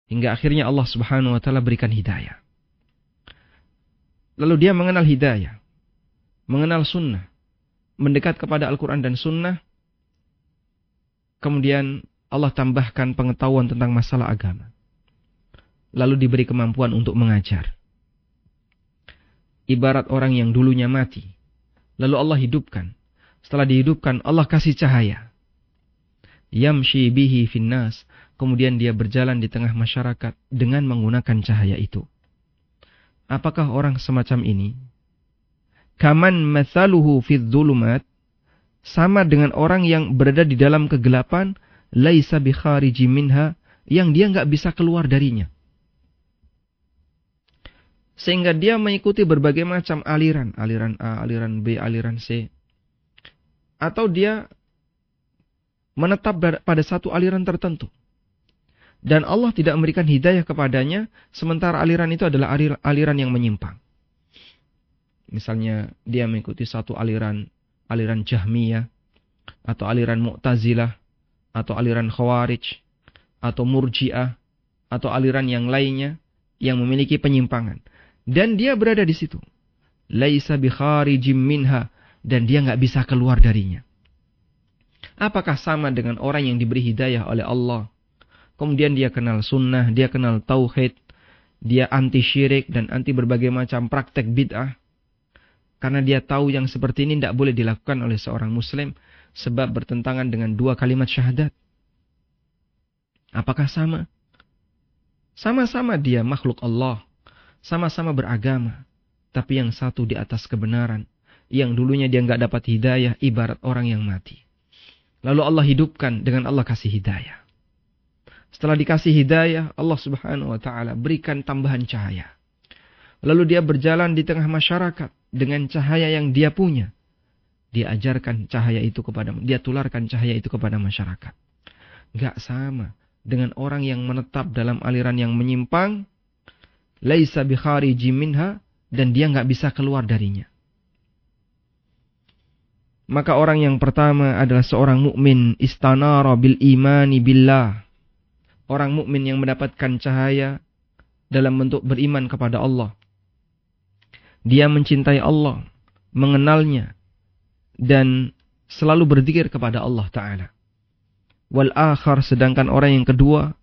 Hingga akhirnya Allah Subhanahu wa taala berikan hidayah. Lalu dia mengenal hidayah, mengenal sunnah, mendekat kepada Al-Quran dan sunnah. Kemudian Allah tambahkan pengetahuan tentang masalah agama. Lalu diberi kemampuan untuk mengajar. Ibarat orang yang dulunya mati, lalu Allah hidupkan. Setelah dihidupkan, Allah kasih cahaya. Yamshi bihi finnas. Kemudian dia berjalan di tengah masyarakat dengan menggunakan cahaya itu. Apakah orang semacam ini? Kaman mathaluhu fid dhulumat, sama dengan orang yang berada di dalam kegelapan, laisa bi khariji minha, yang dia enggak bisa keluar darinya. Sehingga dia mengikuti berbagai macam aliran, aliran A, aliran B, aliran C. Atau dia menetap pada satu aliran tertentu. Dan Allah tidak memberikan hidayah kepadanya, sementara aliran itu adalah aliran yang menyimpang. Misalnya dia mengikuti satu aliran Jahmiyah, atau aliran Mu'tazilah, atau aliran Khawarij, atau Murji'ah, atau aliran yang lainnya yang memiliki penyimpangan. Dan dia berada di situ. Laisa bi kharijim minha, dan dia enggak bisa keluar darinya. Apakah sama dengan orang yang diberi hidayah oleh Allah? Kemudian dia kenal sunnah, dia kenal tauhid, dia anti syirik dan anti berbagai macam praktek bid'ah. Karena dia tahu yang seperti ini tidak boleh dilakukan oleh seorang muslim, sebab bertentangan dengan dua kalimat syahadat. Apakah sama? Sama-sama dia makhluk Allah, sama-sama beragama, tapi yang satu di atas kebenaran, yang dulunya dia enggak dapat hidayah, ibarat orang yang mati. Lalu Allah hidupkan dengan Allah kasih hidayah. Setelah dikasih hidayah, Allah Subhanahu wa taala berikan tambahan cahaya. Lalu dia berjalan di tengah masyarakat dengan cahaya yang dia punya. Dia ajarkan cahaya itu dia tularkan cahaya itu kepada masyarakat. Enggak sama dengan orang yang menetap dalam aliran yang menyimpang, laisa bi khariji minha, dan dia enggak bisa keluar darinya. Maka orang yang pertama adalah seorang mukmin istanara bil imani billah. Orang mukmin yang mendapatkan cahaya dalam bentuk beriman kepada Allah. Dia mencintai Allah, mengenalnya, dan selalu berzikir kepada Allah Ta'ala. Wal akhar, sedangkan orang yang kedua,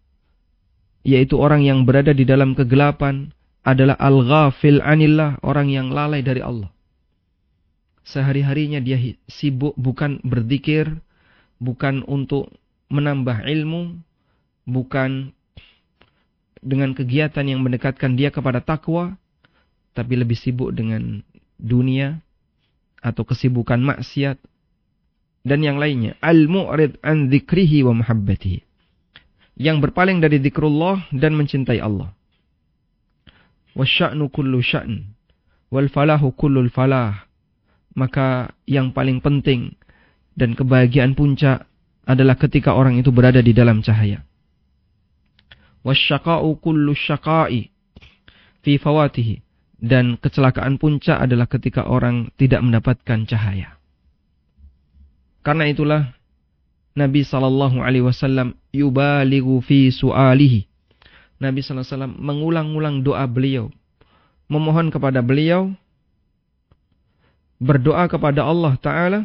yaitu orang yang berada di dalam kegelapan, adalah al-ghafil anillah, orang yang lalai dari Allah. Sehari-harinya dia sibuk bukan berzikir, bukan untuk menambah ilmu, bukan dengan kegiatan yang mendekatkan dia kepada takwa, tapi lebih sibuk dengan dunia atau kesibukan maksiat dan yang lainnya. Al-mu'rid an dzikrihi wa mahabbatihi, yang berpaling dari zikrullah dan mencintai Allah. Wasya'nu kullu sya'n wal falahu kullul falah. Maka yang paling penting dan kebahagiaan puncak adalah ketika orang itu berada di dalam cahaya. Wasyaqa'u kullu syaqa'i fi fawatihi, dan kecelakaan puncak adalah ketika orang tidak mendapatkan cahaya. Karena itulah Nabi sallallahu alaihi wasallam yubalighu fi su'alihi. Nabi sallallahu alaihi wasallam mengulang-ulang doa beliau, memohon kepada beliau, berdoa kepada Allah Ta'ala,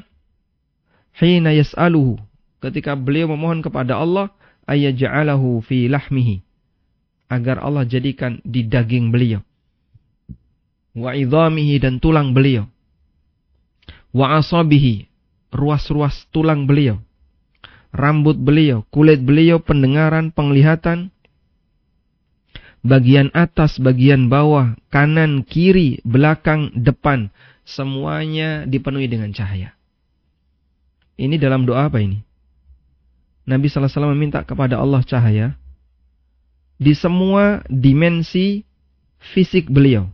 hina yas'aluhu, ketika beliau memohon kepada Allah, ayyaj'alahu fi lahmihi, agar Allah jadikan di daging beliau, wa idhamihi, dan tulang beliau, wa asabihi, ruas-ruas tulang beliau, rambut beliau, kulit beliau, pendengaran, penglihatan, bagian atas, bagian bawah, kanan, kiri, belakang, depan, semuanya dipenuhi dengan cahaya. Ini dalam doa apa ini? Nabi sallallahu alaihi wasallam meminta kepada Allah cahaya di semua dimensi fisik beliau.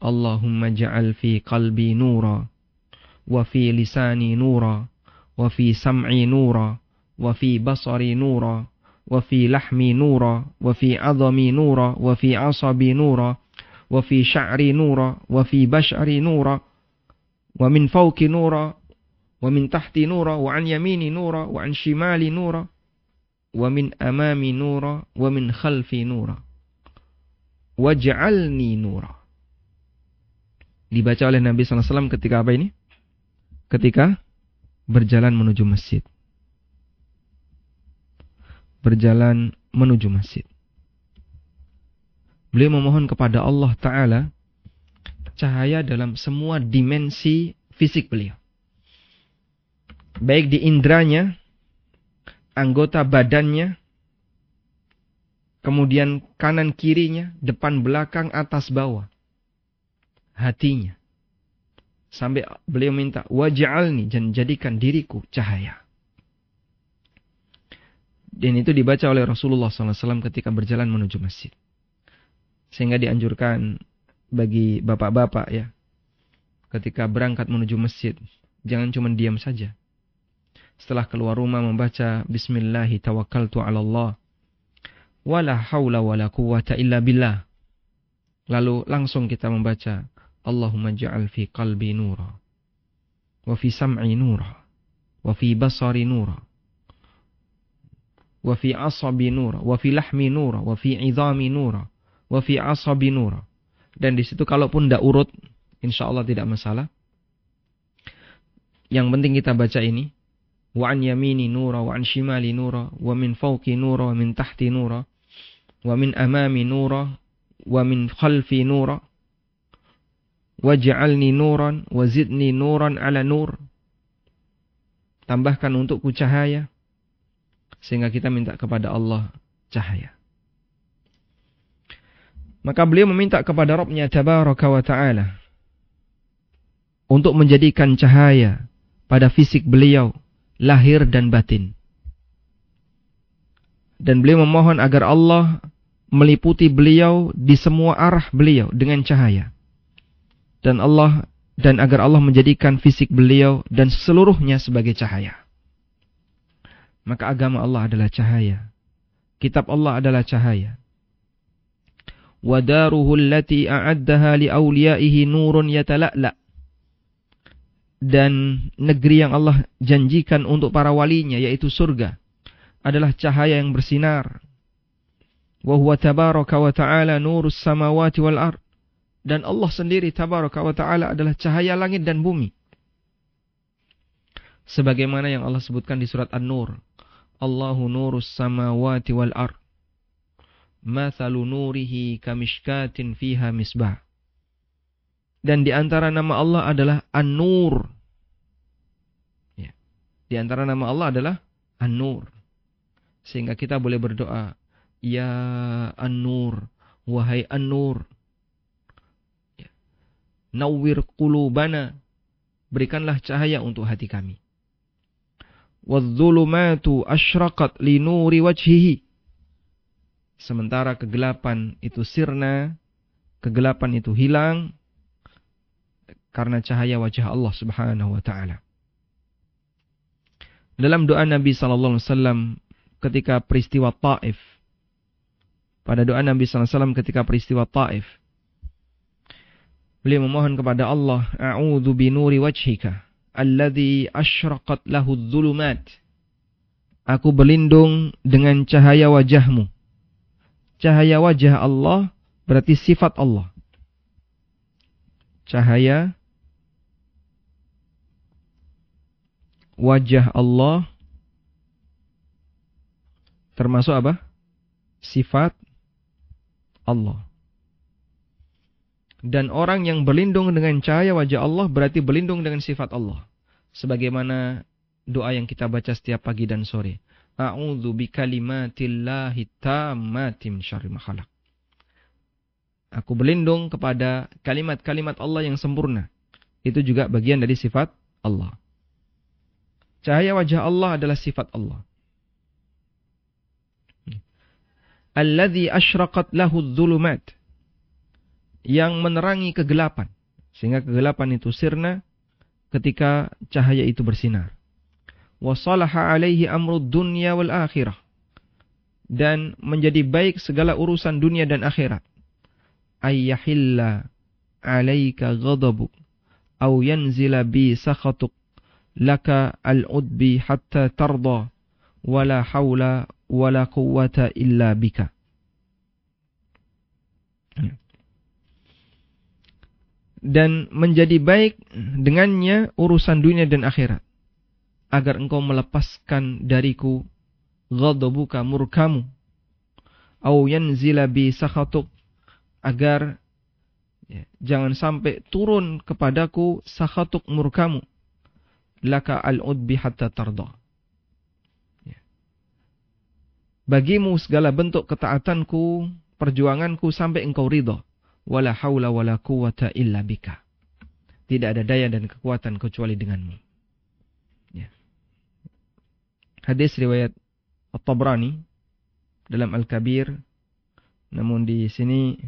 Allahumma ja'al fi qalbi nura, wa fi lisani nura, wa fi sam'i nura, wa fi basari nura, wa fi lahmi nura, wa fi 'azami nura, wa fi 'asabi nura, wa fi sya'ri nura, wa fi bash'ari nura, wa min fawqi nura, wa min tahti nura, wa an yamini nura, wa an shimali nura. wa min amami nura, wa min khalfi nura. Waj'alni nura. Dibaca oleh Nabi SAW ketika apa ini? Ketika berjalan menuju masjid. Berjalan menuju masjid. Beliau memohon kepada Allah Ta'ala cahaya dalam semua dimensi fisik beliau. Baik di indranya, anggota badannya, kemudian kanan kirinya, depan belakang, atas bawah, hatinya. Sampai beliau minta, waj'alni, dan jadikan diriku cahaya. Dan itu dibaca oleh Rasulullah SAW ketika berjalan menuju masjid. Sehingga dianjurkan bagi bapak-bapak ya, ketika berangkat menuju masjid, jangan cuma diam saja. Setelah keluar rumah membaca Bismillahi tawakkaltu ala Allah, wala hawla wala quwwata illa billah. Lalu langsung kita membaca Allahumma ja'al fi qalbi nura, wa fi sam'i nura, wa fi basari nura, wa fi asabi nura, wa fi lahmi nura, wa fi idhami nura, wa fi asabi nura. Dan di situ kalaupun tidak urut, insyaallah tidak masalah. Yang penting kita baca ini. Wa an yamini nura, wa an shimali nura, wa min fawqi nura, wa min tahti nura, wa min amami nura, wa min khalfi nura, waj'alni nuran, wa zidni nuran ala nur. Tambahkan untukku cahaya. Sehingga kita minta kepada Allah cahaya. Maka beliau meminta kepada Rabbnya Tabaraka wa Ta'ala untuk menjadikan cahaya pada fisik beliau, lahir dan batin. Dan beliau memohon agar Allah meliputi beliau di semua arah beliau dengan cahaya. Dan agar Allah menjadikan fisik beliau dan seluruhnya sebagai cahaya. Maka agama Allah adalah cahaya. Kitab Allah adalah cahaya. وَدَارُهُ الَّتِي أَعَدَّهَا لِأَوْلِيَائِهِ نُورٌ يَتَلَأْلَأْ. Dan negeri yang Allah janjikan untuk para walinya, yaitu surga, adalah cahaya yang bersinar. وَهُوَ تَبَارَكَ وَتَعَالَى نُورُ السَّمَاوَاتِ وَالْأَرْضِ. Dan Allah sendiri Tabaraka wa Ta'ala adalah cahaya langit dan bumi. Sebagaimana yang Allah sebutkan di surat An-Nur. Allahu nurus samawati wal ard. Mathalu nurihi kamishkatin fiha misbah. Dan di antara nama Allah adalah An-Nur. Ya. Di antara nama Allah adalah An-Nur. Sehingga kita boleh berdoa, Ya An-Nur, wahai An-Nur. Ya. Nawwir qulubana, berikanlah cahaya untuk hati kami. Wadh-dhulumatu asyraqat li nuri wajhihi. Sementara kegelapan itu sirna, kegelapan itu hilang karena cahaya wajah Allah Subhanahu wa Ta'ala. Dalam doa Nabi sallallahu alaihi wasallam ketika peristiwa Taif, pada doa Nabi sallallahu alaihi wasallam ketika peristiwa Taif, beliau memohon kepada Allah, A'udzu bi nuri wajhika alladzi asyraqat lahu adh-dhulumat. Aku berlindung dengan cahaya wajahmu. Cahaya wajah Allah berarti sifat Allah. Cahaya wajah Allah termasuk apa? Sifat Allah. Dan orang yang berlindung dengan cahaya wajah Allah berarti berlindung dengan sifat Allah. Sebagaimana doa yang kita baca setiap pagi dan sore. A'udzu bikalimatillahi tammati min syarri ma khalaq. Aku berlindung kepada kalimat-kalimat Allah yang sempurna. Itu juga bagian dari sifat Allah. Cahaya wajah Allah adalah sifat Allah. Alladzi asyraqat lahu adh-dhulumat. Yang menerangi kegelapan. Sehingga kegelapan itu sirna ketika cahaya itu bersinar. Wa salaha alaihi amrud dunya wal akhirah. Dan menjadi baik segala urusan dunia dan akhirat. Ayyahilla alaika ghadabuk aw yanzila bi sakhatuk laka al-udbi hatta tarda wala hawla wala quwwata illa bika. Dan menjadi baik dengannya urusan dunia dan akhirat, agar engkau melepaskan dariku ghadabuka, murkamu, au yanzila bi sakhatuk, agar jangan sampai turun kepadaku sakhatuk, murkamu, laka al-udbi hatta tarda. Bagimu segala bentuk ketaatanku, perjuanganku sampai engkau ridha. Wala haula wala quwwata illa bika. Tidak ada daya dan kekuatan kecuali denganmu. Ya. Hadis riwayat At-Tabrani dalam Al-Kabir. Namun di sini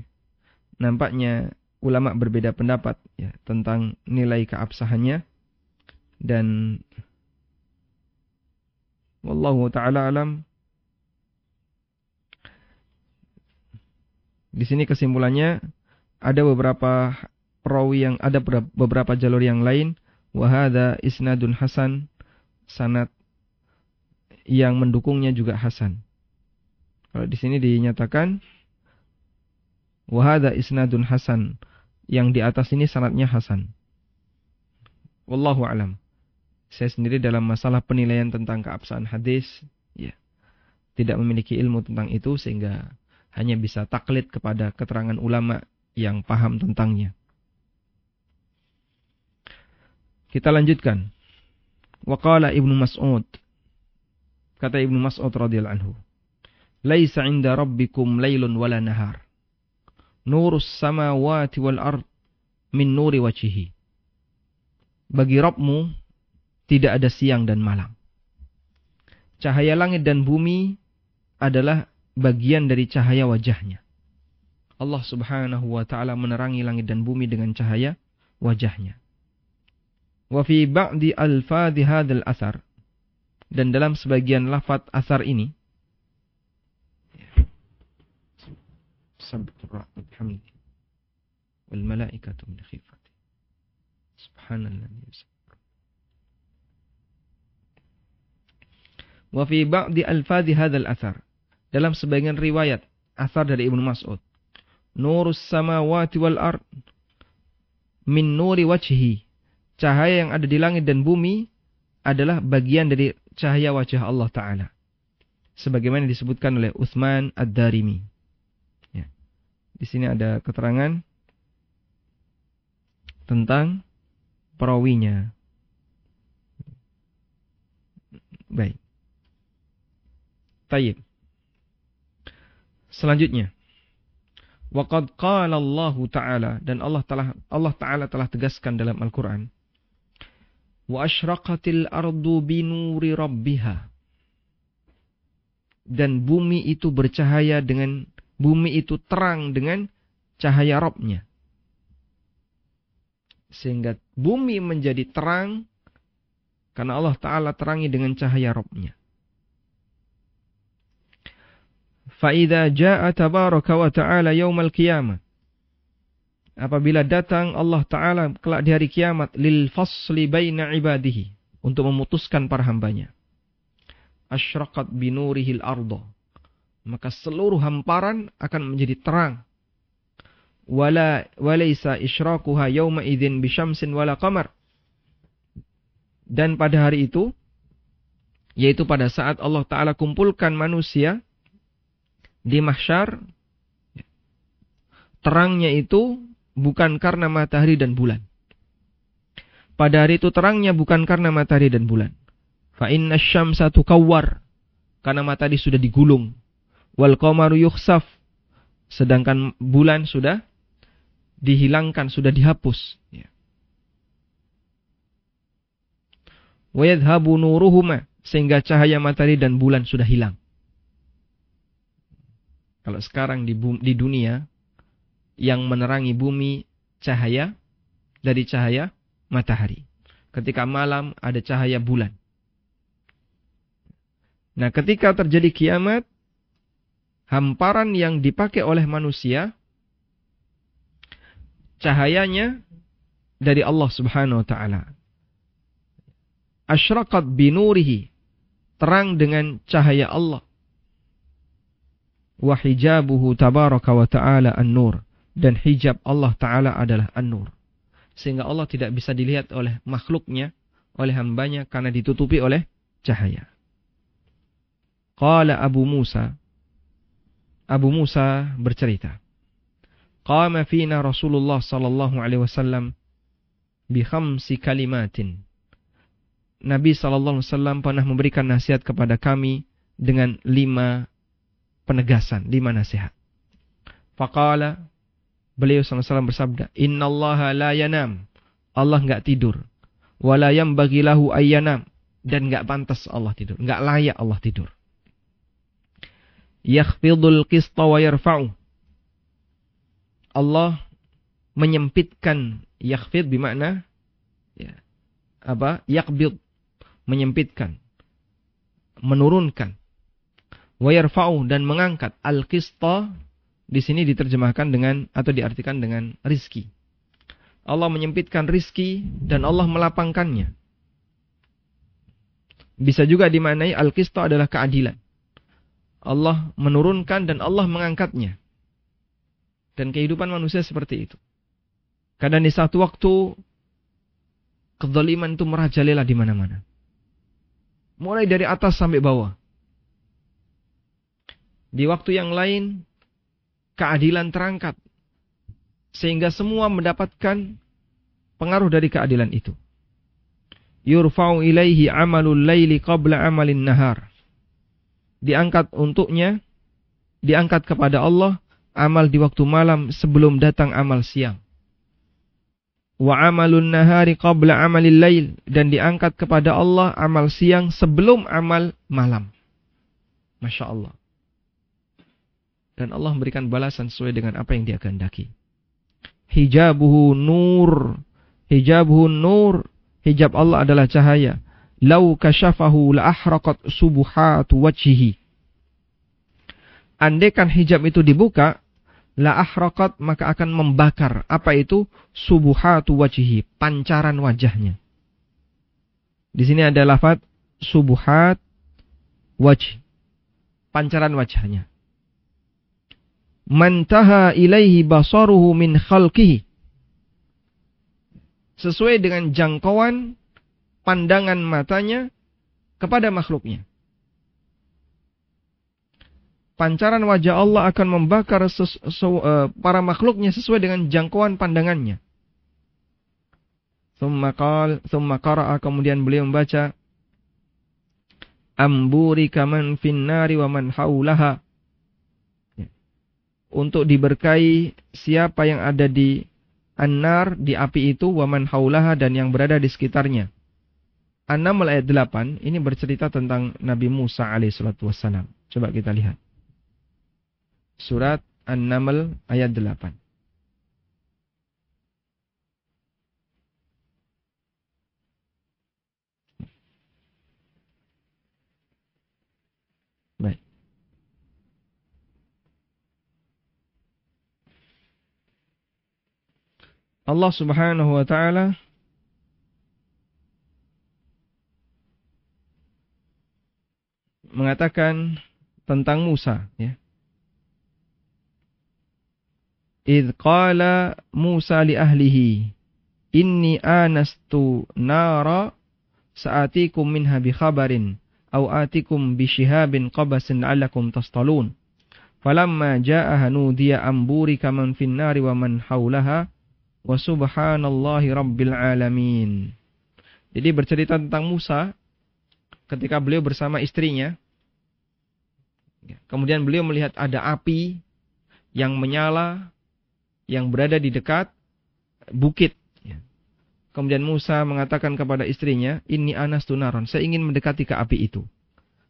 nampaknya ulama berbeda pendapat ya, tentang nilai keabsahannya. Dan wallahu ta'ala alam. Di sini kesimpulannya, ada beberapa perawi yang ada beberapa jalur yang lain, wa hadza isnadun hasan, sanad yang mendukungnya juga hasan. Kalau di sini dinyatakan wa hadza isnadun hasan, yang di atas ini sanadnya hasan. Wallahu alam. Saya sendiri dalam masalah penilaian tentang keabsahan hadis ya, tidak memiliki ilmu tentang itu, sehingga hanya bisa taklid kepada keterangan ulama yang paham tentangnya. Kita lanjutkan. Wa qala Ibnu Mas'ud. Kata Ibnu Mas'ud radhiyallahu anhu, "Laisa 'inda rabbikum lailun wala nahar. Nurus samawati wal ard min nuri wajhihi." Bagi Rabbmu tidak ada siang dan malam. Cahaya langit dan bumi adalah bagian dari cahaya wajahnya. Allah subhanahu wa ta'ala menerangi langit dan bumi dengan cahaya wajahnya. Wa fi ba'di alfadhi hadzal athar, dan dalam sebagian lafaz asar ini, sabra bihamdi wal malaikatu min khifati subhanallah. Wa fi ba'di alfadhi hadzal athar, dalam sebagian riwayat asar dari Ibnu Mas'ud, nurus samawati wal ard min nuri wajhi, cahaya yang ada di langit dan bumi adalah bagian dari cahaya wajah Allah Ta'ala, sebagaimana disebutkan oleh Utsman Ad-Darimi ya. Di sini ada keterangan tentang perawinya. Baik. Tayyib. Selanjutnya, waqad qala Allah Ta'ala, dan Allah Ta'ala telah tegaskan dalam Al-Quran, wa asyraqatil ardu binuri rabbiha, dan bumi itu bercahaya dengan, bumi itu terang dengan cahaya Rabbnya, sehingga bumi menjadi terang karena Allah Ta'ala terangi dengan cahaya Rabbnya. Fa'idha ja'a tabaraka wa ta'ala yawmal qiyamah, apabila datang Allah Ta'ala kelak di hari kiamat, lil fasli baina ibadihi, untuk memutuskan para hambanya, asyraqat binurihil ardo, maka seluruh hamparan akan menjadi terang. Walaysa isyraquha yawma idzin bisyamsin wala qamar, dan pada hari itu, yaitu pada saat Allah Ta'ala kumpulkan manusia di mahsyar, terangnya itu bukan karena matahari dan bulan. Pada hari itu terangnya bukan karena matahari dan bulan. Fa inna syamsa tukawwar, karena matahari sudah digulung. Wal qamaru yukhsaf, sedangkan bulan sudah dihilangkan, sudah dihapus. Wa yadhhabu nuruhuma, sehingga cahaya matahari dan bulan sudah hilang. Kalau sekarang di dunia yang menerangi bumi cahaya dari cahaya matahari. Ketika malam ada cahaya bulan. Nah, ketika terjadi kiamat, hamparan yang dipakai oleh manusia, cahayanya dari Allah Subhanahu wa Ta'ala. Asyraqat binurihi, terang dengan cahaya Allah. wa hijabuhu tabaraka wa ta'ala an-nur, dan hijab Allah Ta'ala adalah an-nur. Sehingga Allah tidak bisa dilihat oleh makhluknya, oleh hambanya, karena ditutupi oleh cahaya. Qala Abu Musa bercerita, qama fina Rasulullah sallallahu alaihi wasallam bi khamsi kalimatin. Nabi sallallahu alaihi wasallam pernah memberikan nasihat kepada kami dengan 5 penegasan, 5 nasihat. Faqala, beliau sallallahu alaihi wasallam bersabda, innallaha la yanam, Allah enggak tidur. Wala yambaghi lahu ayyanam, dan enggak pantas Allah tidur, enggak layak Allah tidur. Yakhfidul qista wa yarfa'u, Allah menyempitkan. Yakhfid bermakna yaqbid, menyempitkan, menurunkan. Wa yarfa'u, dan mengangkat. Al-qista di sini diterjemahkan dengan atau diartikan dengan rizki. Allah menyempitkan rizki dan Allah melapangkannya. Bisa juga dimaknai al-qista adalah keadilan. Allah menurunkan dan Allah mengangkatnya. Dan kehidupan manusia seperti itu. Kadang di satu waktu kezaliman itu merajalela di mana-mana. Mulai dari atas sampai bawah. Di waktu yang lain keadilan terangkat, sehingga semua mendapatkan pengaruh dari keadilan itu. Yurfa'u ilaihi amalul laili qabla amalin nahar. Diangkat untuknya, diangkat kepada Allah amal di waktu malam sebelum datang amal siang. Wa amalun nahari qabla amalil lail, dan diangkat kepada Allah amal siang sebelum amal malam. Masya Allah. Dan Allah memberikan balasan sesuai dengan apa yang Dia kehendaki. Hijabuhu nur. Hijabuhu nur. Hijab Allah adalah cahaya. Lau kasyafahu la ahraqat subuhatu wajhihi. Andaikan hijab itu dibuka, la ahraqat, maka akan membakar. Apa itu? Subuhatu wajhihi, pancaran wajahnya. Di sini ada lafaz subuhat wajh, pancaran wajahnya. Mantaha ilaihi basaruhu min khalqihi, sesuai dengan jangkauan pandangan matanya kepada makhluknya. Pancaran wajah Allah akan membakar para makhluknya sesuai dengan jangkauan pandangannya. Tsumma qara'a, kemudian beliau membaca, amburika man finnari wa man haulaha, untuk diberkahi siapa yang ada di an-nar, di api itu, wa man haulaha, dan yang berada di sekitarnya. An-Naml ayat 8 ini bercerita tentang Nabi Musa alaihissalatu wassalam. Coba kita lihat. Surat An-Naml ayat 8. Baik. Allah Subhanahu wa taala mengatakan tentang Musa, ya. Idz qala Musa li ahlihi inni anastu nara sa'atikum minha bi khabarin aw atikum bi shihabin qabasin la'allakum tastalun. Falamma jaa'a nudiya amburika man fin nari wa man haulaha wa subhanallahi rabbil alamin. Jadi bercerita tentang Musa ketika beliau bersama istrinya. Kemudian beliau melihat ada api yang menyala, yang berada di dekat bukit. Kemudian Musa mengatakan kepada istrinya, inni anastu naran, saya ingin mendekati ke api itu.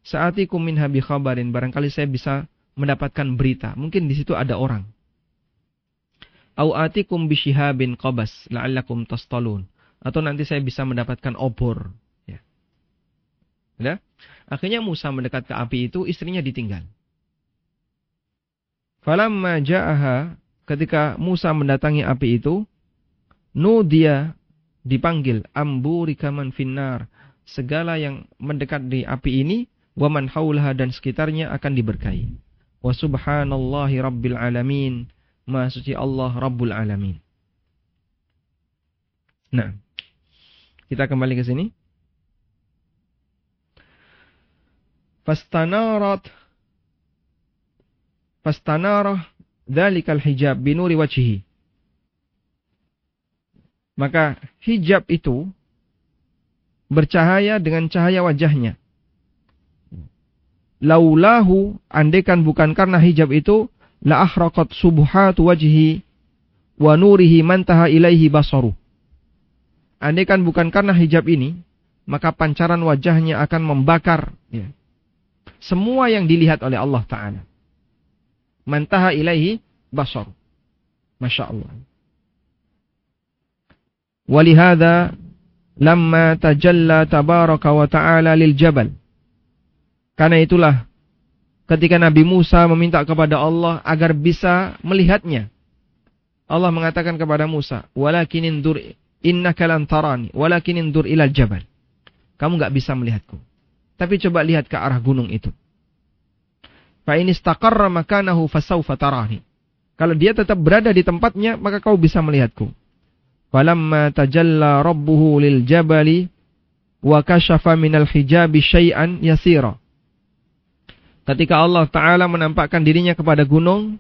Sa'atikum minha bi khabarin, barangkali saya bisa mendapatkan berita. Mungkin di situ ada orang. Au atikum bi shihabin qabas la'allakum tastalun, atau nanti saya bisa mendapatkan obor. Ya. Akhirnya Musa mendekat ke api itu, istrinya ditinggal. Falamma ja'aha, ketika Musa mendatangi api itu, nudiya, dipanggil, amburika man finnar, segala yang mendekat di api ini, wa man haulaha, dan sekitarnya akan diberkahi. Wa subhanallahi rabbil alamin. Maha suci Allah Rabbul alamin. Nah, kita kembali ke sini. Fastanara dzalikal hijab binuri wajhihi. Maka hijab itu bercahaya dengan cahaya wajahnya. Laulahu, andaikan bukan karena hijab itu, la ahraqat subhatu wajhi wa nurihi mantaha ilaihi basaru. Andaikan bukan karena hijab ini, maka pancaran wajahnya akan membakar semua yang dilihat oleh Allah Ta'ala. Mantaha ilaihi basaru. Masya Allah. Walihada lamma tajalla tabaraka wa ta'ala lil jabal. Karena itulah ketika Nabi Musa meminta kepada Allah agar bisa melihatnya, Allah mengatakan kepada Musa, "Walakin indur innaka lan tarani, walakin indur ilal jabal." Kamu enggak bisa melihatku. Tapi coba lihat ke arah gunung itu. Fa in istaqarra makanahu fasawfa tarani. Kalau dia tetap berada di tempatnya, maka kau bisa melihatku. Falamma tajalla rabbuhu lil jabali wa kashafa minal hijabi syai'an yasira. Ketika Allah Ta'ala menampakkan dirinya kepada gunung,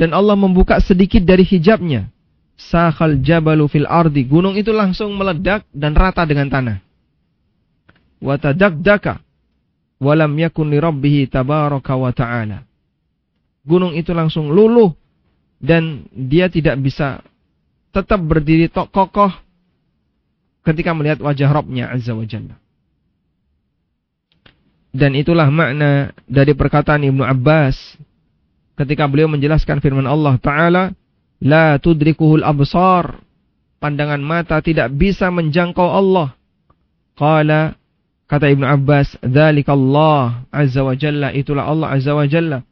dan Allah membuka sedikit dari hijabnya, sakhal jabalu fil ardi. Gunung itu langsung meledak dan rata dengan tanah. Wa tadakdaka walam yakun li rabbih tabaraka wa ta'ala. Gunung itu langsung luluh dan dia tidak bisa tetap berdiri kokoh ketika melihat wajah Rabb-Nya Azza wa Jalla. Dan itulah makna dari perkataan Ibnu Abbas ketika beliau menjelaskan firman Allah Ta'ala, la tudrikuhul absar, pandangan mata tidak bisa menjangkau Allah. Qala, kata Ibnu Abbas, dzalikallah azza wa jalla, itulah Allah azza wa jalla.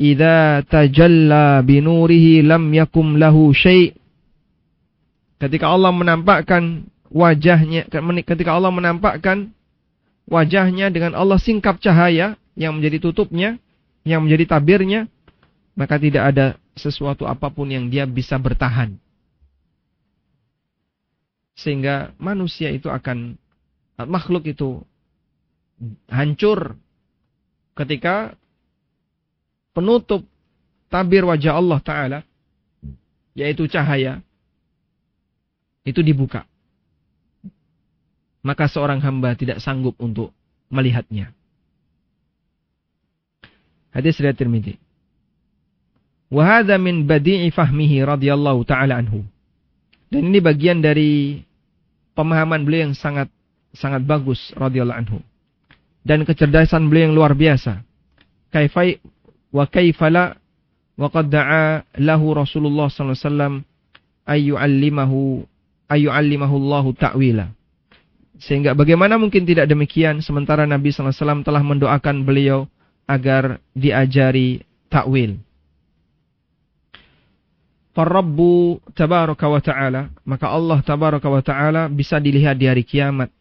Idza tajalla binurihi lam yakum lahu syai'. Ketika Allah menampakkan wajahnya, ketika Allah menampakkan wajahnya dengan Allah singkap cahaya yang menjadi tutupnya, yang menjadi tabirnya, maka tidak ada sesuatu apapun yang dia bisa bertahan. Sehingga manusia itu akan, makhluk itu hancur ketika penutup tabir wajah Allah Ta'ala, yaitu cahaya, itu dibuka. Maka seorang hamba tidak sanggup untuk melihatnya. Hadis riwayat Tirmidzi. Wa hadza min badi'i fahmihi radhiyallahu ta'ala anhu. Dan ini bagian dari pemahaman beliau yang sangat bagus radhiyallahu anhu. Dan kecerdasan beliau yang luar biasa. Kaifala wa qad da'a lahu Rasulullah sallallahu alaihi wasallam ayyu'allimahu Allahu ta'wila. Sehingga bagaimana mungkin tidak demikian sementara Nabi sallallahu alaihi wasallam telah mendoakan beliau agar diajari ta'wil. Farrabbu tabaraka wa ta'ala, maka Allah tabaraka wa ta'ala bisa dilihat di hari kiamat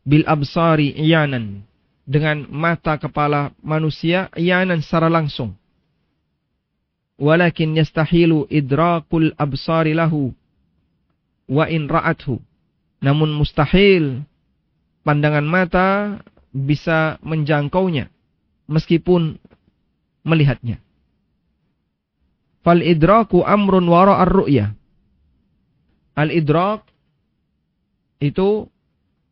bil absari iyanan, dengan mata kepala manusia iyanan secara langsung. Walakin yastahilu idrakul absari lahu wa in ra'athu. Namun mustahil pandangan mata bisa menjangkaunya meskipun melihatnya. Fal idraku amrun wara ar-ru'yah. Al-idrak itu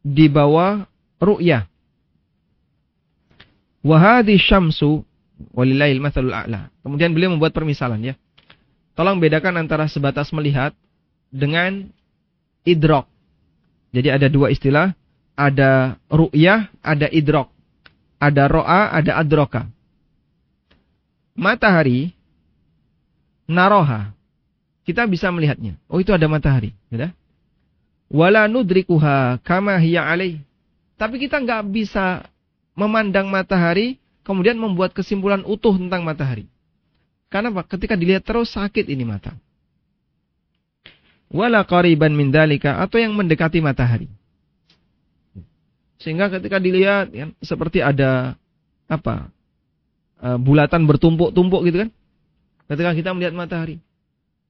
di bawah ru'yah. Wa hadhi syamsu walillahil mathalul a'la. Kemudian beliau membuat permisalan ya. Tolong bedakan antara sebatas melihat dengan idrak. Jadi ada dua istilah, ada ru'yah, ada idrak. Ada ro'a, ada adraka. Matahari naroha, kita bisa melihatnya. Oh, itu ada matahari, ya. Wala nudrikuha kama hiya alaih. Tapi kita enggak bisa memandang matahari kemudian membuat kesimpulan utuh tentang matahari. Karena ketika dilihat terus sakit ini mata. Wala qariban min dzalika, atau yang mendekati matahari. Sehingga ketika dilihat ya, seperti ada apa? bulatan bertumpuk-tumpuk gitu kan. Ketika kita melihat matahari,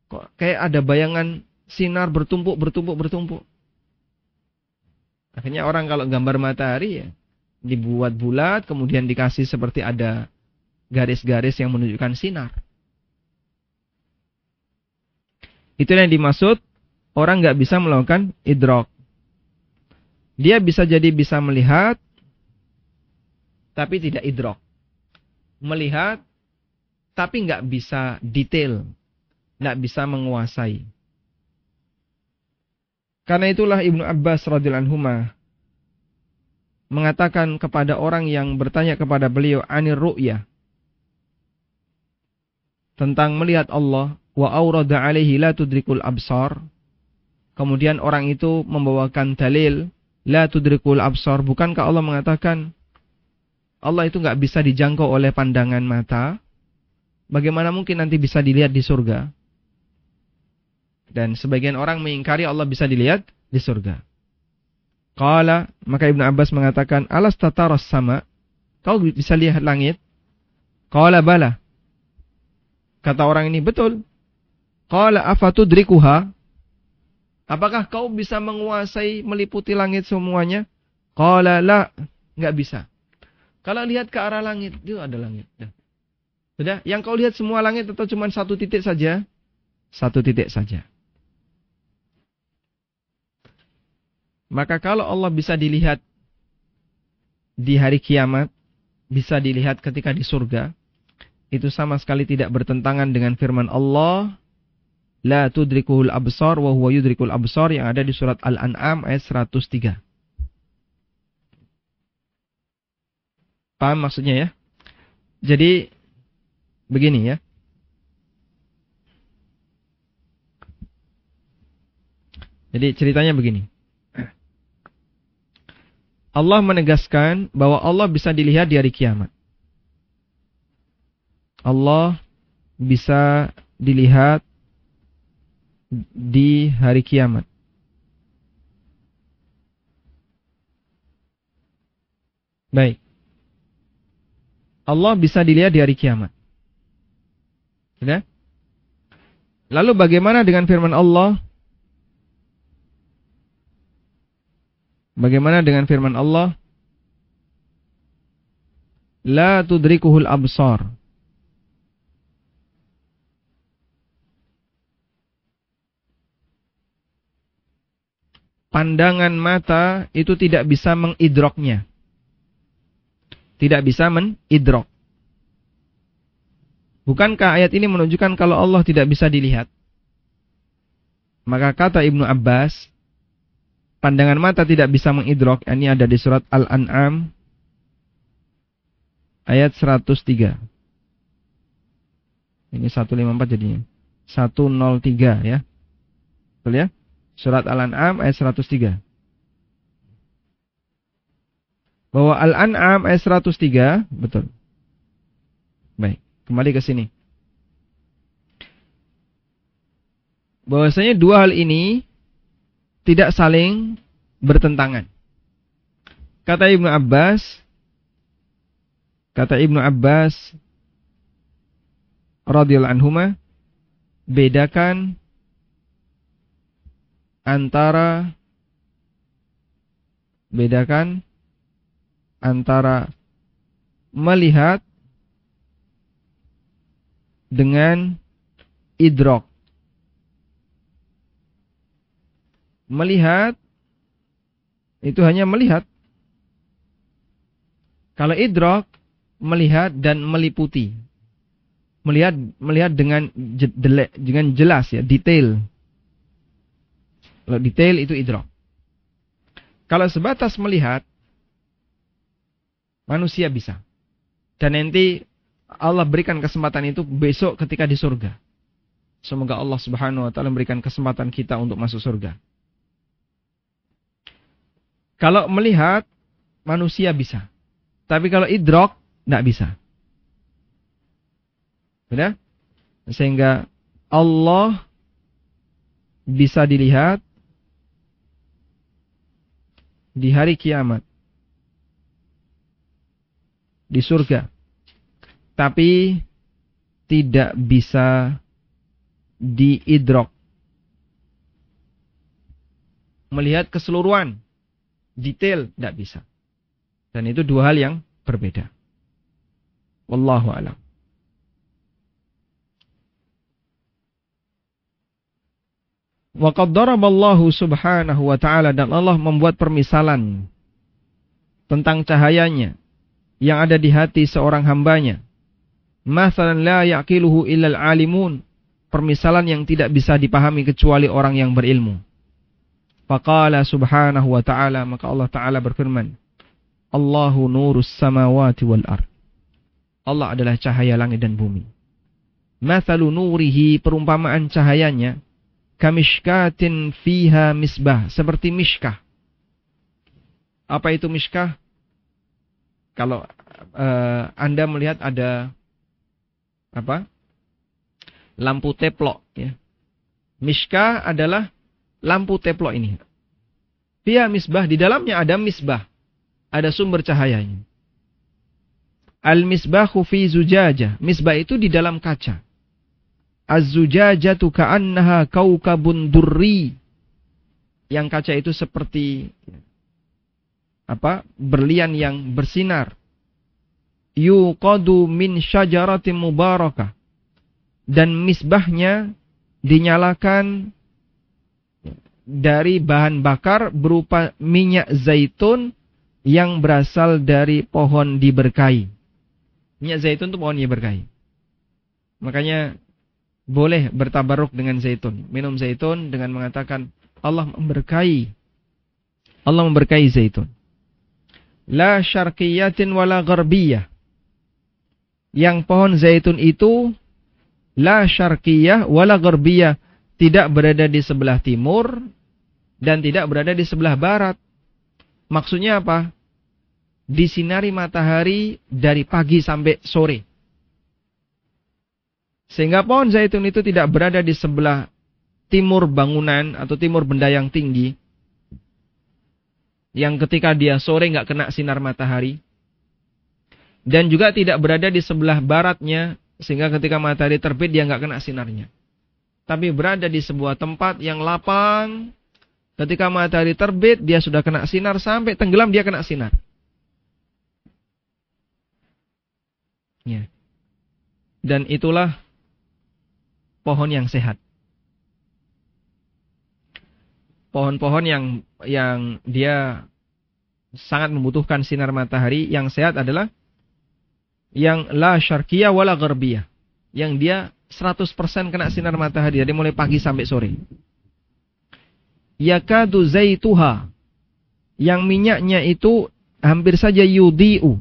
kok kayak ada bayangan sinar bertumpuk. Akhirnya orang kalau gambar matahari ya dibuat bulat, kemudian dikasih seperti ada garis-garis yang menunjukkan sinar. Itulah yang dimaksud orang nggak bisa melakukan idrok. Dia bisa jadi bisa melihat, tapi tidak idrok. Melihat, tapi nggak bisa detail, nggak bisa menguasai. Karena itulah Ibnu Abbas radhiyallahu anhu mengatakan kepada orang yang bertanya kepada beliau anir ru'ya, tentang melihat Allah, wa aurada alaihi la tudrikul absar. Kemudian orang itu membawakan dalil la tudrikul absar. Bukankah Allah mengatakan Allah itu enggak bisa dijangkau oleh pandangan mata? Bagaimana mungkin nanti bisa dilihat di surga? Dan sebagian orang mengingkari Allah bisa dilihat di surga. Qala, maka Ibnu Abbas mengatakan, alasta taras sama? Kau bisa lihat langit? Qala bala. Kata orang ini, betul. Qala afatudrikuha? Apakah kau bisa menguasai meliputi langit semuanya? Qala la, enggak bisa. Kalau lihat ke arah langit, itu ada langit. Sudah, yang kau lihat semua langit atau cuma satu titik saja? Satu titik saja. Maka kalau Allah bisa dilihat di hari kiamat, bisa dilihat ketika di surga, itu sama sekali tidak bertentangan dengan firman Allah, la tudrikuhul absar wa huwa yudrikul absar, yang ada di surat Al-An'am ayat 103. Paham maksudnya ya? Jadi begini ya. Jadi ceritanya begini. Allah menegaskan bahwa Allah bisa dilihat di hari kiamat. Allah bisa dilihat di hari kiamat. Baik. Allah bisa dilihat di hari kiamat. Sudah? Lalu bagaimana dengan firman Allah? Bagaimana dengan firman Allah? La tudrikuhul absar. Pandangan mata itu tidak bisa mengidroknya. Tidak bisa menidrok. Bukankah ayat ini menunjukkan kalau Allah tidak bisa dilihat? Maka kata Ibnu Abbas, pandangan mata tidak bisa mengidrok. Ini ada di surat Al-An'am ayat 103. Ini 154 jadinya. 103 ya. Betul ya? Surat Al-An'am ayat 103. Bahwa Al-An'am ayat 103, betul. Baik, kembali ke sini. Bahwasanya dua hal ini tidak saling bertentangan. Kata Ibnu Abbas radhiyallahu anhuma, bedakan antara melihat dengan idrok. Melihat itu hanya melihat. Kalau idrok, melihat dan meliputi. Melihat dengan jelas ya, detail. Kalau detail itu idrok. Kalau sebatas melihat, manusia bisa. Dan nanti Allah berikan kesempatan itu besok ketika di surga. Semoga Allah Subhanahu wa taala memberikan kesempatan kita untuk masuk surga. Kalau melihat, manusia bisa. Tapi kalau idrok, tidak bisa. Sudah? Sehingga Allah bisa dilihat di hari kiamat, di surga. tapi tidak bisa diidrok. Melihat keseluruhan, detail, tidak bisa. Dan itu dua hal yang berbeda. Wallahu a'lam. Wa qad daraballahu subhanahu wa ta'ala, dan Allah membuat permisalan tentang cahayanya yang ada di hati seorang hambanya. Mathalan la yaqiluhu illal alimun, permisalan yang tidak bisa dipahami kecuali orang yang berilmu. Faqala subhanahu wa ta'ala, maka Allah Ta'ala berfirman, Allahu nurus samawati wal ard. Allah adalah cahaya langit dan bumi. Mathalu nurihi, perumpamaan cahayanya, kamishkatin fiha misbah, seperti mishkah. Apa itu mishkah? Kalau Anda melihat ada lampu teplok, ya. Mishkah adalah lampu teplok ini. Fiha misbah, di dalamnya ada misbah, ada sumber cahayanya. Al-misbahu fi zujajah, misbah itu di dalam kaca. Az-zujajatu ka'annaha kaukabun durri, yang kaca itu seperti berlian yang bersinar. Yuqadu min syajaratin mubarakah, dan misbahnya dinyalakan dari bahan bakar berupa minyak zaitun yang berasal dari pohon diberkahi. Minyak zaitun itu pohon diberkahi. Makanya boleh bertabaruk dengan zaitun, minum zaitun dengan mengatakan Allah memberkahi zaitun. La syarqiyatin wala gharbiyah, yang pohon zaitun itu la syarqiyah wala gharbiyah, tidak berada di sebelah timur dan tidak berada di sebelah barat. Maksudnya apa? Disinari matahari dari pagi sampai sore. Sehingga pohon zaitun itu tidak berada di sebelah timur bangunan atau timur benda yang tinggi, yang ketika dia sore nggak kena sinar matahari. Dan juga tidak berada di sebelah baratnya, sehingga ketika matahari terbit dia nggak kena sinarnya. Tapi berada di sebuah tempat yang lapang, ketika matahari terbit dia sudah kena sinar, sampai tenggelam dia kena sinar. Ya. Dan itulah pohon yang sehat. Pohon-pohon yang dia sangat membutuhkan sinar matahari, yang sehat adalah yang la syarqiyah wala gharbiyah, yang dia 100% kena sinar matahari dari mulai pagi sampai sore. Yakadu zaituha, yang minyaknya itu hampir saja yudhi'u,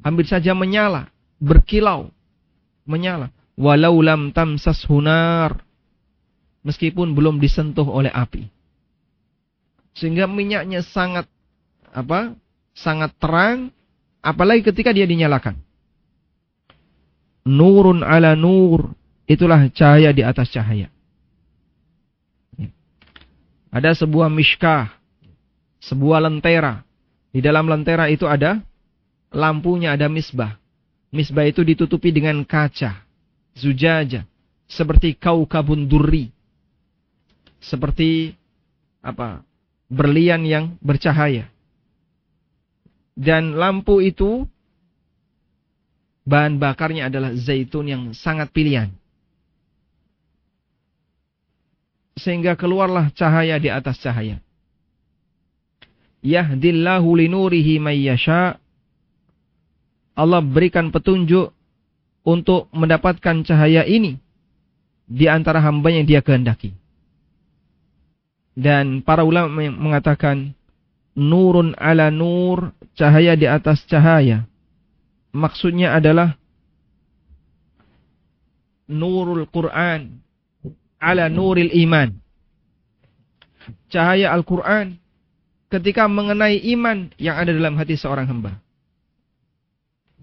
hampir saja menyala, berkilau, menyala. Walau lam tamsashu nar, meskipun belum disentuh oleh api. Sehingga minyaknya sangat sangat terang, apalagi ketika dia dinyalakan. Nurun ala nur, itulah cahaya di atas cahaya. Ada sebuah mishkah, sebuah lentera. Di dalam lentera itu ada lampunya, ada misbah. Misbah itu ditutupi dengan kaca, zujaja, seperti kaukabun durri, seperti berlian yang bercahaya. Dan lampu itu bahan bakarnya adalah zaitun yang sangat pilihan. Sehingga keluarlah cahaya di atas cahaya. Yahdillahu linurihi may yasha. Allah berikan petunjuk untuk mendapatkan cahaya ini di antara hamba yang dia kehendaki. Dan para ulama mengatakan nurun ala nur, cahaya di atas cahaya. Maksudnya adalah nurul Quran ala nuril iman. Cahaya Al-Quran ketika mengenai iman yang ada dalam hati seorang hamba.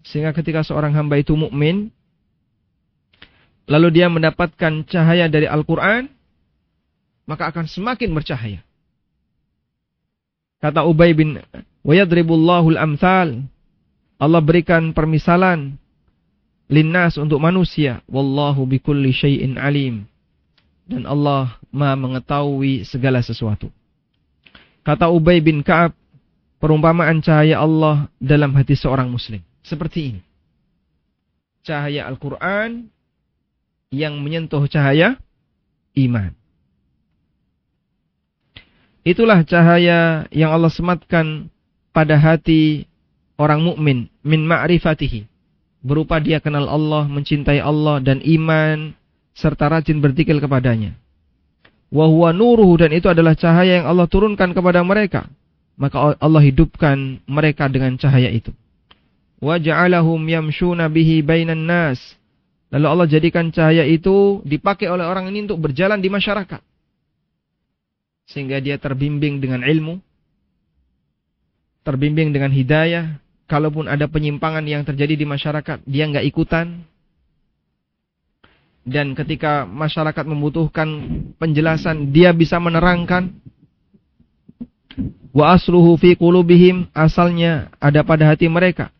Sehingga ketika seorang hamba itu mukmin, lalu dia mendapatkan cahaya dari Al-Quran, maka akan semakin bercahaya. Kata Ubay bin wa yadribullahul amthal, Allah berikan permisalan linnas, untuk manusia. Wallahu bikulli syai'in alim. Dan Allah Maha mengetahui segala sesuatu. Kata Ubay bin Ka'ab, perumpamaan cahaya Allah dalam hati seorang muslim seperti ini. Cahaya Al-Quran yang menyentuh cahaya iman. Itulah cahaya yang Allah sematkan pada hati orang mukmin min ma'rifatihi, berupa dia kenal Allah, mencintai Allah, dan iman serta rajin berzikir kepadanya. Wa huwa nuruhu, dan itu adalah cahaya yang Allah turunkan kepada mereka, maka Allah hidupkan mereka dengan cahaya itu. Wa ja'alahum yamshuna bihi bainan nas, lalu Allah jadikan cahaya itu dipakai oleh orang ini untuk berjalan di masyarakat, sehingga dia terbimbing dengan ilmu, terbimbing dengan hidayah. Kalaupun ada penyimpangan yang terjadi di masyarakat, dia nggak ikutan. Dan ketika masyarakat membutuhkan penjelasan, dia bisa menerangkan. Wa asluhu fi qulubihim, asalnya ada pada hati mereka.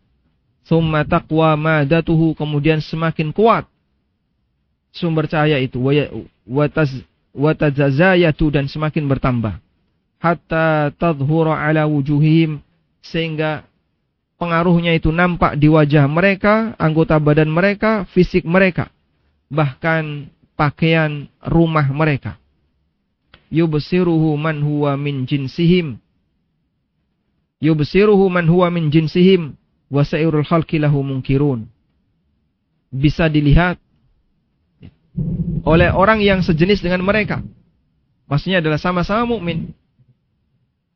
Tsumma taqwa madatuhu, kemudian semakin kuat sumber cahaya itu. Wa tazazayatu, dan semakin bertambah. Hatta tadhhura ala wujuhihim, sehingga pengaruhnya itu nampak di wajah mereka, anggota badan mereka, fisik mereka, bahkan pakaian rumah mereka. Yubsiruhu man huwa min jinsihim. Yubsiruhu man huwa min jinsihim wa sairul khalqi lahu munkirun. Bisa dilihat oleh orang yang sejenis dengan mereka. Maksudnya adalah sama-sama mukmin.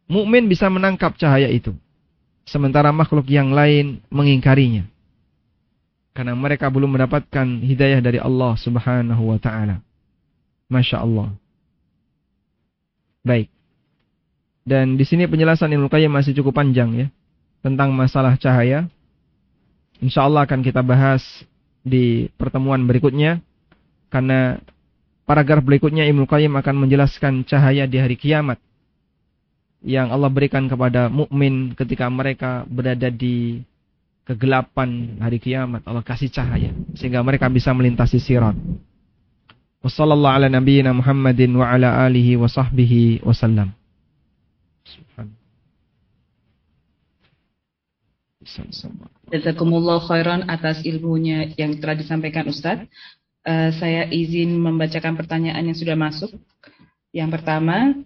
Mukmin bisa menangkap cahaya itu, sementara makhluk yang lain mengingkarinya, karena mereka belum mendapatkan hidayah dari Allah Subhanahu wa ta'ala. Masya Allah. Baik. Dan di sini penjelasan Ibnu Qayyim masih cukup panjang ya, tentang masalah cahaya. Insya Allah akan kita bahas di pertemuan berikutnya, karena paragraf berikutnya Ibnu Qayyim akan menjelaskan cahaya di hari kiamat yang Allah berikan kepada mukmin ketika mereka berada di kegelapan hari kiamat. Allah kasih cahaya sehingga mereka bisa melintasi sirat. Wassallallahu ala nabiyyina Muhammadin wa ala alihi wa sahbihi wasallam. Jazakumullah khairan atas ilmunya yang telah disampaikan Ustadz. Saya izin membacakan pertanyaan yang sudah masuk. Yang pertama,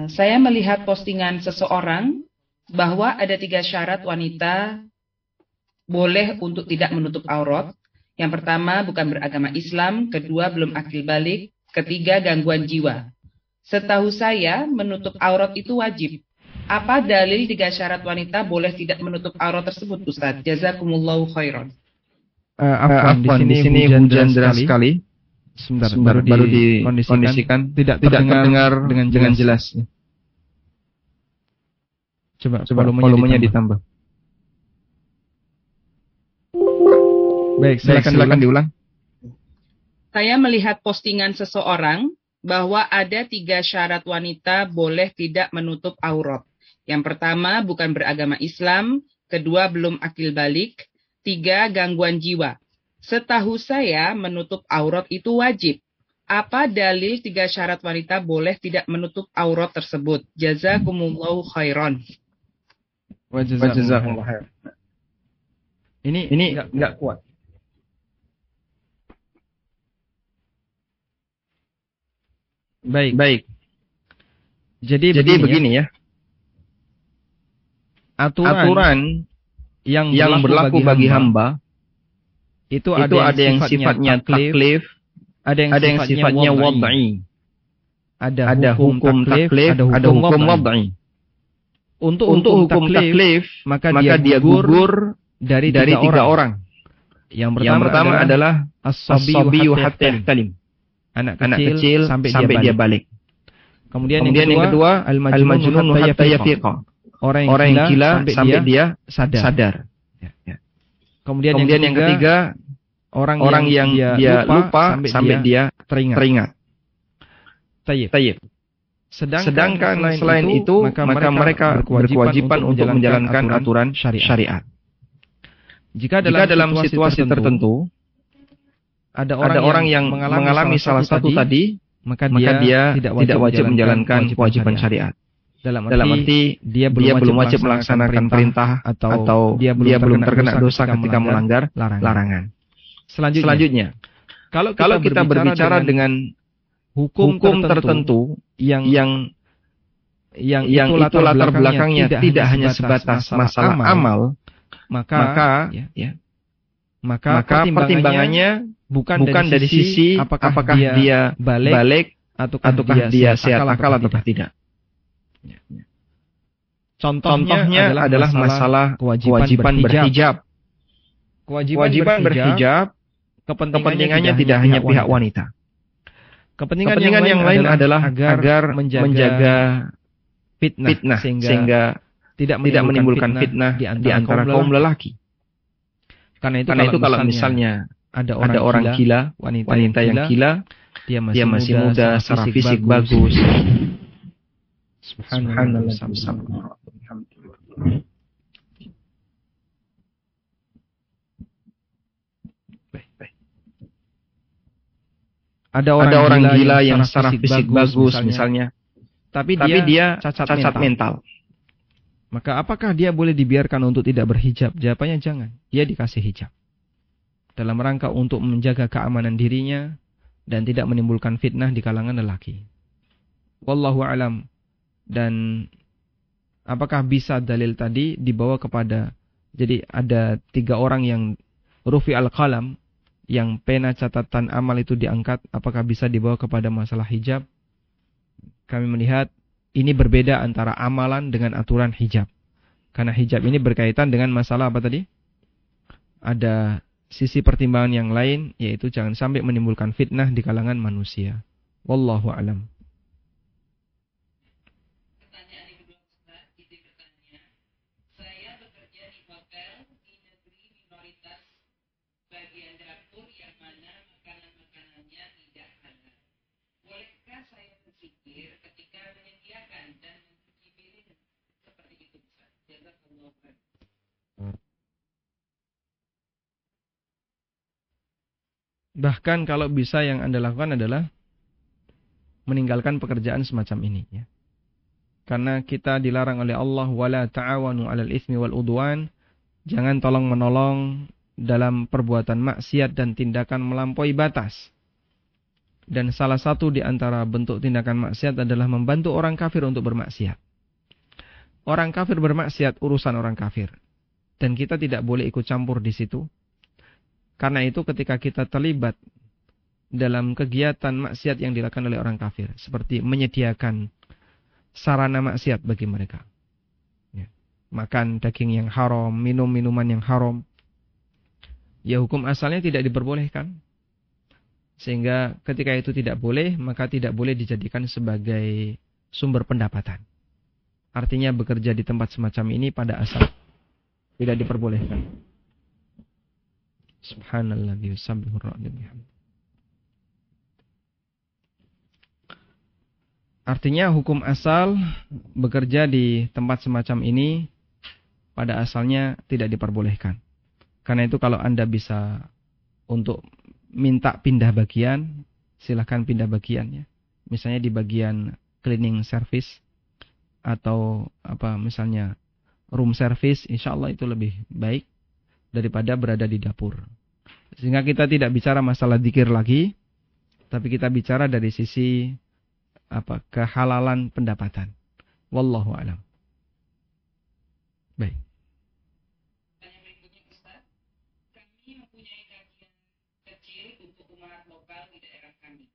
saya melihat postingan seseorang bahwa ada 3 syarat wanita boleh untuk tidak menutup aurat. Yang pertama, bukan beragama Islam. Kedua, belum akil balik. Ketiga, gangguan jiwa. Setahu saya, menutup aurat itu wajib. Apa dalil 3 syarat wanita boleh tidak menutup aurat tersebut, Ustaz? Jazakumullahu khairan. Afwan, di sini hujan deras sekali. Sebentar, baru dikondisikan. Tidak terdengar dengan jelas. Coba volumenya ditambah. Baik, silakan diulang. Saya melihat postingan seseorang bahwa ada 3 syarat wanita boleh tidak menutup aurat. Yang pertama, bukan beragama Islam. Kedua, belum akil balik. 3, gangguan jiwa. Setahu saya, menutup aurat itu wajib. Apa dalil 3 syarat wanita boleh tidak menutup aurat tersebut? Jazakumullahu khairan. Wa jazakumullahu khairan. Ini enggak kuat. Baik. Jadi begini ya. Aturan yang berlaku bagi hamba itu ada yang sifatnya taklif, ada yang sifatnya wad'i. Ada hukum taklif, ada hukum wad'i. Untuk hukum taklif, maka dia gugur dari 3 orang. Yang pertama adalah as-sabiyyu hatta yahtalim. Anak kecil sampai dia balik. Kemudian yang kedua al-majnun hatta yafiqa. Orang yang gila sampai dia sadar. Kemudian yang ketiga orang yang dia lupa sampai dia teringat. Tayyib. Sedangkan selain itu maka mereka berkewajiban untuk menjalankan aturan syariat. Jika dalam situasi tertentu ada orang yang mengalami salah satu tadi, maka dia tidak wajib menjalankan kewajiban syariat. Dalam arti dia belum wajib melaksanakan perintah atau dia belum terkena dosa ketika melanggar larangan. Selanjutnya, kalau kita berbicara dengan hukum tertentu yang itu latar belakangnya tidak hanya sebatas masalah amal, maka pertimbangannya bukan dari sisi apakah dia balik ataukah dia sehat akal ataukah tidak. Contohnya adalah masalah kewajiban berhijab. Kewajiban berhijab kepentingannya tidak hanya pihak wanita. Kepentingan yang lain adalah agar menjaga fitnah sehingga tidak menimbulkan fitnah di antara kaum lelaki. Karena itu kalau misalnya ada orang gila, wanita yang gila, dia masih muda, secara fisik bagus. Subhanallah. Ada orang gila yang secara fisik bagus misalnya, tapi dia cacat mental. Maka apakah dia boleh dibiarkan untuk tidak berhijab? Jawabannya jangan. Dia dikasih hijab. Dalam rangka untuk menjaga keamanan dirinya dan tidak menimbulkan fitnah di kalangan lelaki. Wallahu alam. Dan apakah bisa dalil tadi dibawa kepada, jadi ada 3 orang yang rufi al-qalam, yang pena catatan amal itu diangkat, apakah bisa dibawa kepada masalah hijab? Kami melihat ini berbeda antara amalan dengan aturan hijab. Karena hijab ini berkaitan dengan masalah apa tadi? Ada sisi pertimbangan yang lain, yaitu jangan sampai menimbulkan fitnah di kalangan manusia. Wallahu alam. Bahkan kalau bisa yang Anda lakukan adalah meninggalkan pekerjaan semacam ini, ya. Karena kita dilarang oleh Allah, wala ta'awanu 'alal itsmi wal udwan, jangan tolong-menolong dalam perbuatan maksiat dan tindakan melampaui batas. Dan salah satu di antara bentuk tindakan maksiat adalah membantu orang kafir untuk bermaksiat. Orang kafir bermaksiat, urusan orang kafir. Dan kita tidak boleh ikut campur di situ. Karena itu ketika kita terlibat dalam kegiatan maksiat yang dilakukan oleh orang kafir, seperti menyediakan sarana maksiat bagi mereka, ya, makan daging yang haram, minum minuman yang haram, ya hukum asalnya tidak diperbolehkan. Sehingga ketika itu tidak boleh, maka tidak boleh dijadikan sebagai sumber pendapatan. Artinya bekerja di tempat semacam ini pada asal tidak diperbolehkan. Subhanallah bihamdihi. Artinya hukum asal bekerja di tempat semacam ini pada asalnya tidak diperbolehkan. Karena itu kalau Anda bisa untuk minta pindah bagian, silahkan pindah bagiannya. Misalnya di bagian cleaning service atau misalnya room service, insya Allah itu lebih baik daripada berada di dapur. Sehingga kita tidak bicara masalah dzikir lagi, tapi kita bicara dari sisi kehalalan pendapatan. Wallahu a'lam. Baik. Kami mempunyai kajian kecil untuk umat lokal di daerah kami.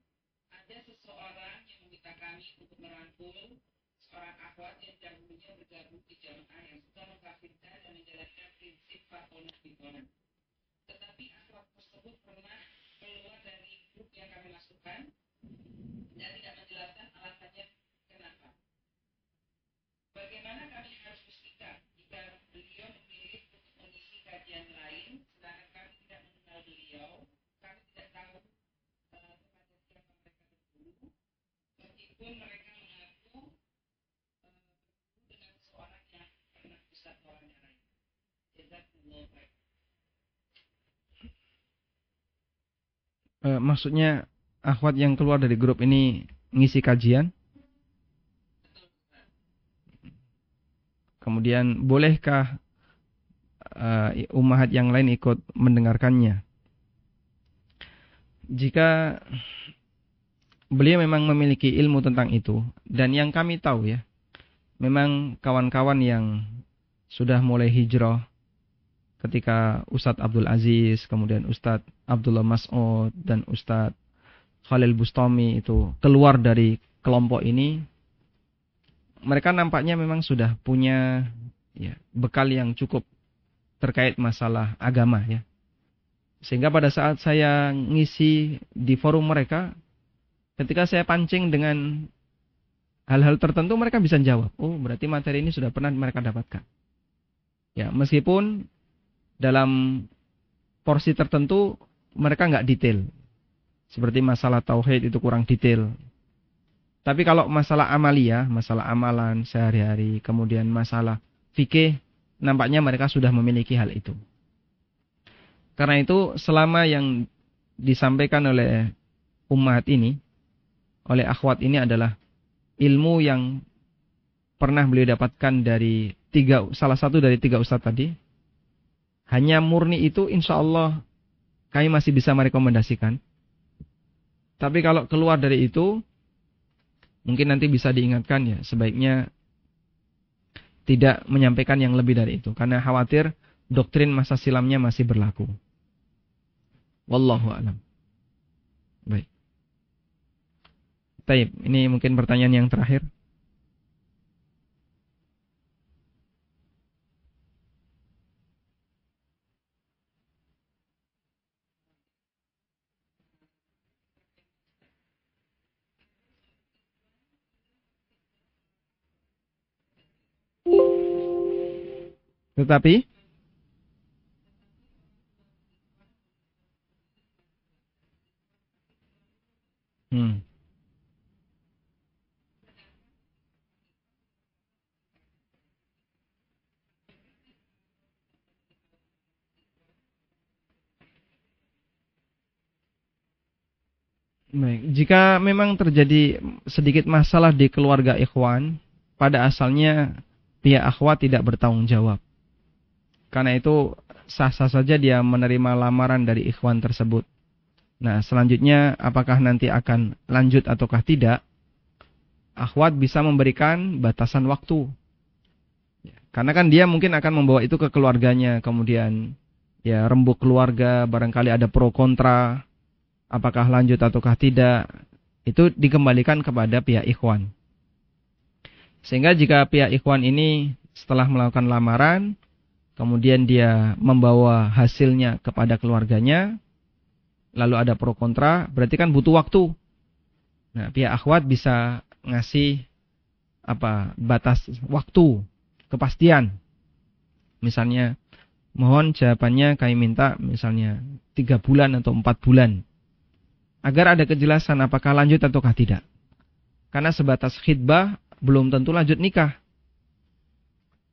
Ada seseorang yang meminta kami untuk merangkul seorang akhwat yang dahulunya bergabung di jamaah yang sudah mengkafirkan dan menjalankan prinsip fatonah bitonah. Tetapi akhwat tersebut pernah keluar dari grup yang kami masukkan dan tidak menjelaskan alasannya kenapa. Bagaimana kami harus bersikap jika beliau memilih untuk mengisi kajian lain, sedangkan kami tidak mengenal beliau, kami tidak tahu kepada siapa mereka berguru, meskipun mereka mengaku dengan seorang yang pernah Ustaz wawancarai. Jazakumullah khair. Maksudnya akhwat yang keluar dari grup ini ngisi kajian. Kemudian bolehkah ummahat yang lain ikut mendengarkannya? Jika beliau memang memiliki ilmu tentang itu, dan yang kami tahu ya, memang kawan-kawan yang sudah mulai hijrah ketika Ustadz Abdul Aziz, kemudian Ustadz Abdullah Mas'ud, dan Ustadz Khalil Bustami itu keluar dari kelompok ini, mereka nampaknya memang sudah punya ya, bekal yang cukup terkait masalah agama ya. Sehingga pada saat saya ngisi di forum mereka, ketika saya pancing dengan hal-hal tertentu, mereka bisa jawab. Oh, berarti materi ini sudah pernah mereka dapatkan. Ya, meskipun dalam porsi tertentu mereka nggak detail. Seperti masalah tauhid itu kurang detail. Tapi kalau masalah amalia, masalah amalan sehari-hari, kemudian masalah fikih, nampaknya mereka sudah memiliki hal itu. Karena itu selama yang disampaikan oleh umat ini, oleh akhwat ini adalah ilmu yang pernah beliau dapatkan dari salah satu dari tiga ustadz tadi, hanya murni itu, insya Allah kami masih bisa merekomendasikan. Tapi kalau keluar dari itu, mungkin nanti bisa diingatkan ya, sebaiknya tidak menyampaikan yang lebih dari itu, karena khawatir doktrin masa silamnya masih berlaku. Wallahu a'lam. Baik. Baik, ini mungkin pertanyaan yang terakhir. Tetapi hmm. Baik, jika memang terjadi sedikit masalah di keluarga ikhwan, pada asalnya pihak akhwat tidak bertanggung jawab. Karena itu sah-sah saja dia menerima lamaran dari ikhwan tersebut. Nah, selanjutnya apakah nanti akan lanjut ataukah tidak, akhwat bisa memberikan batasan waktu. Karena kan dia mungkin akan membawa itu ke keluarganya, kemudian ya rembuk keluarga, barangkali ada pro kontra, apakah lanjut ataukah tidak, itu dikembalikan kepada pihak ikhwan. Sehingga jika pihak ikhwan ini setelah melakukan lamaran, kemudian dia membawa hasilnya kepada keluarganya, lalu ada pro kontra, berarti kan butuh waktu. Nah, pihak akhwat bisa ngasih batas waktu, kepastian. Misalnya, mohon jawabannya kami minta misalnya 3 bulan atau 4 bulan. Agar ada kejelasan apakah lanjut ataukah tidak. Karena sebatas khidbah belum tentu lanjut nikah.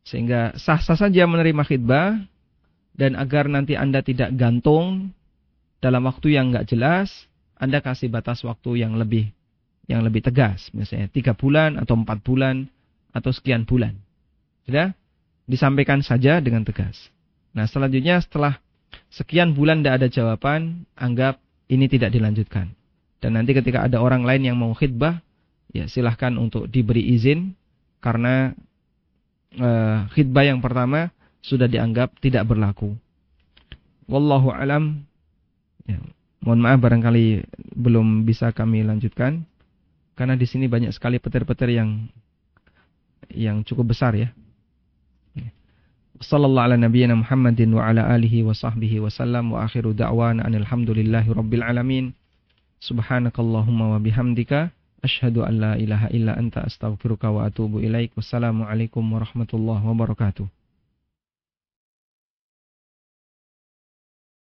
Sehingga sah-sah saja menerima khidbah, dan agar nanti Anda tidak gantung dalam waktu yang enggak jelas, Anda kasih batas waktu yang lebih tegas, misalnya 3 bulan atau 4 bulan atau sekian bulan. Sudah disampaikan saja dengan tegas. Nah, selanjutnya setelah sekian bulan tidak ada jawaban, anggap ini tidak dilanjutkan. Dan nanti ketika ada orang lain yang mau khidbah, ya silahkan untuk diberi izin, karena khidbah yang pertama sudah dianggap tidak berlaku. Wallahu alam. Ya, mohon maaf barangkali belum bisa kami lanjutkan, karena di sini banyak sekali petir-petir yang cukup besar ya. Sallallahu ala nabiyyina Muhammadin wa ala alihi wa sahbihi wa sallam, wa akhiru da'wana alhamdulillahi rabbil alamin. Subhanakallahumma wa bihamdika asyhadu an la ilaha illa anta astaghfiruka wa atubu ilaik. Wassalamualaikum warahmatullahi wabarakatuh.